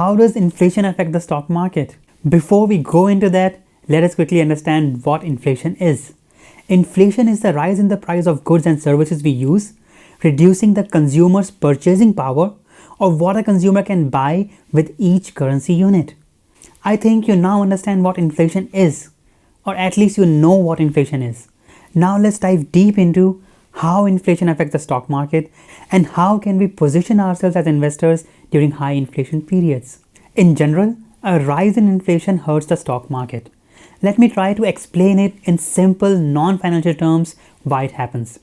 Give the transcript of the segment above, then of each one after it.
how does inflation affect the stock market? Before we go into that, let us quickly understand what inflation is. Inflation is the rise in the price of goods and services we use, reducing the consumer's purchasing power or what a consumer can buy with each currency unit. I think you now understand what inflation is, or at least you know what inflation is. Now let's dive deep into how inflation affects the stock market and how can we position ourselves as investors during high inflation periods. In general, a rise in inflation hurts the stock market. Let me try to explain it in simple, non-financial terms why it happens.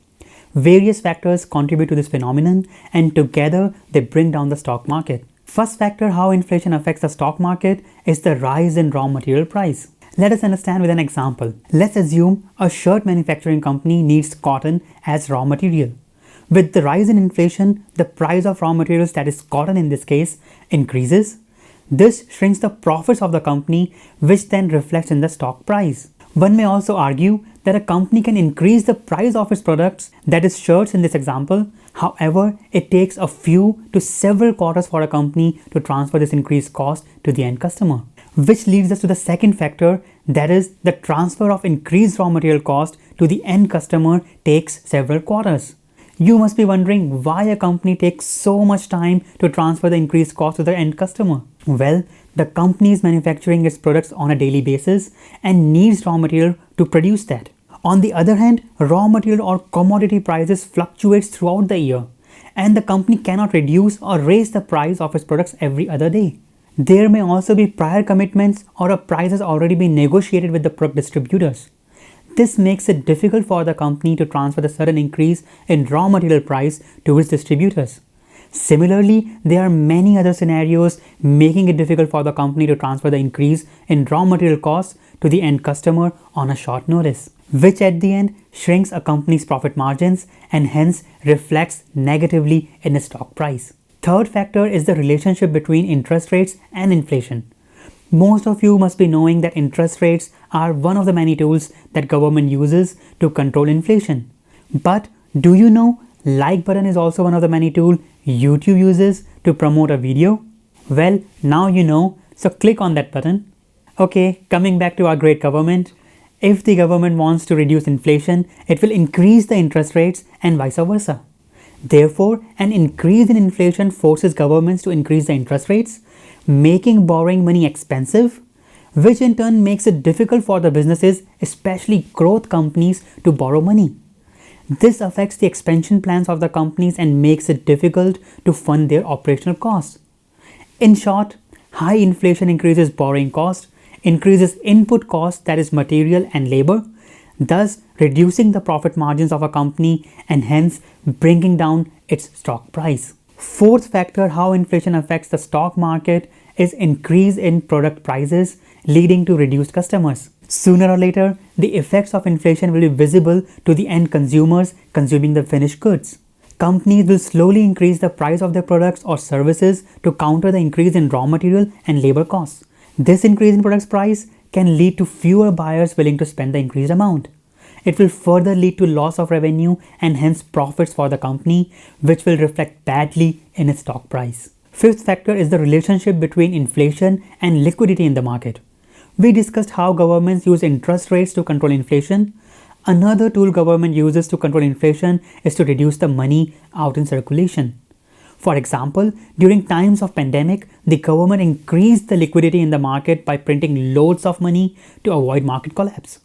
Various factors contribute to this phenomenon and together they bring down the stock market. First factor how inflation affects the stock market is the rise in raw material price. Let us understand with an example. Let's assume a shirt manufacturing company needs cotton as raw material. With the rise in inflation, the price of raw materials, that is cotton in this case, increases. This shrinks the profits of the company, which then reflects in the stock price. One may also argue that a company can increase the price of its products, that is shirts in this example. However, it takes a few to several quarters for a company to transfer this increased cost to the end customer. Which leads us to the second factor, that is the transfer of increased raw material cost to the end customer takes several quarters. You must be wondering why a company takes so much time to transfer the increased cost to the end customer. Well, the company is manufacturing its products on a daily basis and needs raw material to produce that. On the other hand, raw material or commodity prices fluctuates throughout the year and the company cannot reduce or raise the price of its products every other day. There may also be prior commitments or a price has already been negotiated with the product distributors. This makes it difficult for the company to transfer the sudden increase in raw material price to its distributors. Similarly, there are many other scenarios making it difficult for the company to transfer the increase in raw material costs to the end customer on a short notice, which at the end shrinks a company's profit margins and hence reflects negatively in the stock price. Third factor is the relationship between interest rates and inflation. Most of you must be knowing that interest rates are one of the many tools that government uses to control inflation. But do you know like button is also one of the many tools YouTube uses to promote a video? Well, now you know, so click on that button. Okay, coming back to our great government. If the government wants to reduce inflation, it will increase the interest rates and vice versa. Therefore, an increase in inflation forces governments to increase the interest rates, making borrowing money expensive, which in turn makes it difficult for the businesses, especially growth companies, to borrow money. This affects the expansion plans of the companies and makes it difficult to fund their operational costs. In short, high inflation increases borrowing costs, increases input costs, that is material and labor, thus reducing the profit margins of a company and hence bringing down its stock price. Fourth factor how inflation affects the stock market is increase in product prices leading to reduced customers. Sooner or later, the effects of inflation will be visible to the end consumers consuming the finished goods. Companies will slowly increase the price of their products or services to counter the increase in raw material and labor costs. This increase in products price can lead to fewer buyers willing to spend the increased amount. It will further lead to loss of revenue and hence profits for the company, which will reflect badly in its stock price. Fifth factor is the relationship between inflation and liquidity in the market. We discussed how governments use interest rates to control inflation. Another tool government uses to control inflation is to reduce the money out in circulation. For example, during times of pandemic, the government increased the liquidity in the market by printing loads of money to avoid market collapse.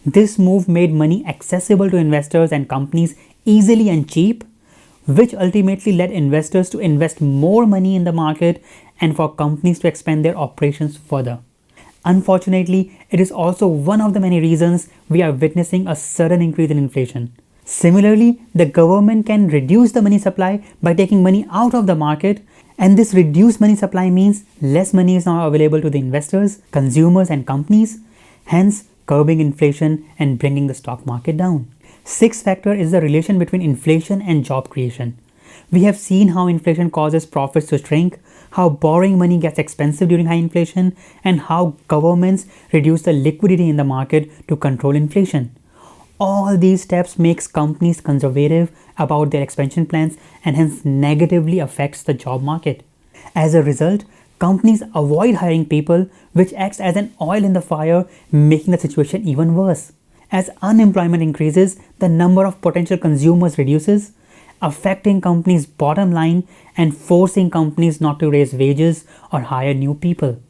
This move made money accessible to investors and companies easily and cheap, which ultimately led investors to invest more money in the market and for companies to expand their operations further. Unfortunately, it is also one of the many reasons we are witnessing a sudden increase in inflation. Similarly, the government can reduce the money supply by taking money out of the market, and this reduced money supply means less money is now available to the investors, consumers and companies, hence curbing inflation and bringing the stock market down. Sixth factor is the relation between inflation and job creation. We have seen how inflation causes profits to shrink, how borrowing money gets expensive during high inflation, and how governments reduce the liquidity in the market to control inflation. All these steps makes companies conservative about their expansion plans and hence negatively affects the job market. As a result, Companies avoid hiring people, which acts as an oil in the fire, making the situation even worse. As unemployment increases, the number of potential consumers reduces, affecting companies' bottom line and forcing companies not to raise wages or hire new people.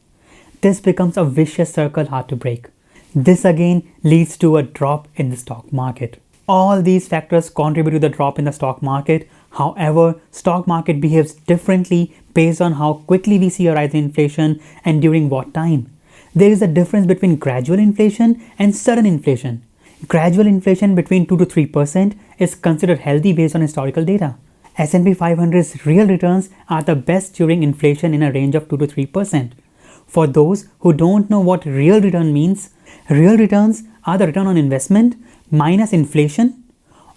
This becomes a vicious circle hard to break. This again leads to a drop in the stock market. All these factors contribute to the drop in the stock market. However, stock market behaves differently based on how quickly we see a rise in inflation and during what time. There is a difference between gradual inflation and sudden inflation. Gradual inflation between 2 to 3% is considered healthy based on historical data. S&P 500's real returns are the best during inflation in a range of 2 to 3%. For those who don't know what real return means, real returns are the return on investment minus inflation,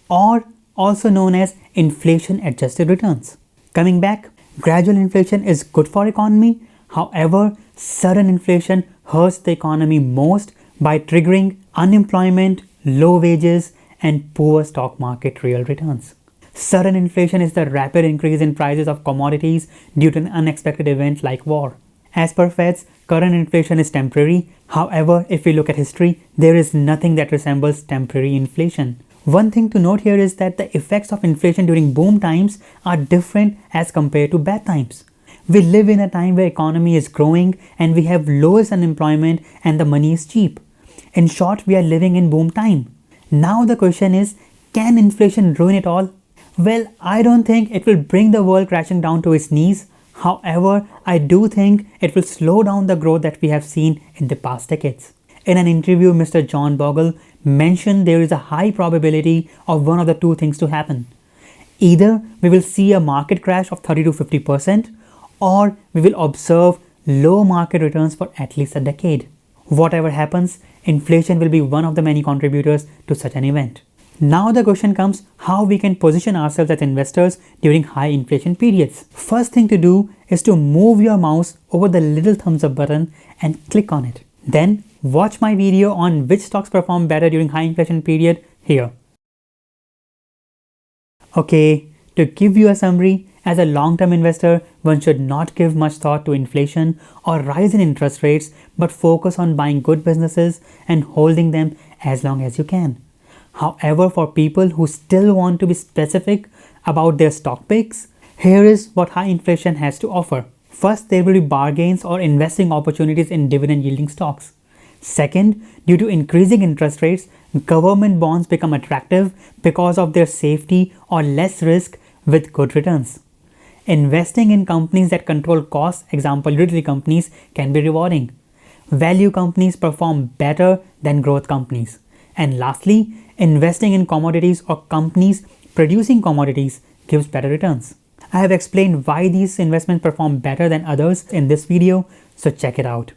or also known as inflation adjusted returns. Coming back, gradual inflation is good for economy. However, sudden inflation hurts the economy most by triggering unemployment, low wages, and poor stock market real returns. Sudden inflation is the rapid increase in prices of commodities due to an unexpected event like war. As per Feds, current inflation is temporary. However, if we look at history, there is nothing that resembles temporary inflation. One thing to note here is that the effects of inflation during boom times are different as compared to bad times. We live in a time where economy is growing and we have lowest unemployment and the money is cheap. In short, we are living in boom time. Now the question is, can inflation ruin it all? Well, I don't think it will bring the world crashing down to its knees. However, I do think it will slow down the growth that we have seen in the past decades. In an interview, Mr. John Bogle mentioned there is a high probability of one of the two things to happen. Either we will see a market crash of 30 to 50%, or we will observe low market returns for at least a decade. Whatever happens, inflation will be one of the many contributors to such an event. Now the question comes how we can position ourselves as investors during high inflation periods. First thing to do is to move your mouse over the little thumbs up button and click on it. Then watch my video on which stocks perform better during high inflation period here. Okay, to give you a summary, as a long-term investor, one should not give much thought to inflation or rise in interest rates, but focus on buying good businesses and holding them as long as you can. However, for people who still want to be specific about their stock picks, here is what high inflation has to offer. First, there will be bargains or investing opportunities in dividend yielding stocks. Second, due to increasing interest rates, government bonds become attractive because of their safety or less risk with good returns. Investing in companies that control costs, example utility companies, can be rewarding. Value companies perform better than growth companies. And lastly, investing in commodities or companies producing commodities gives better returns. I have explained why these investments perform better than others in this video, so check it out.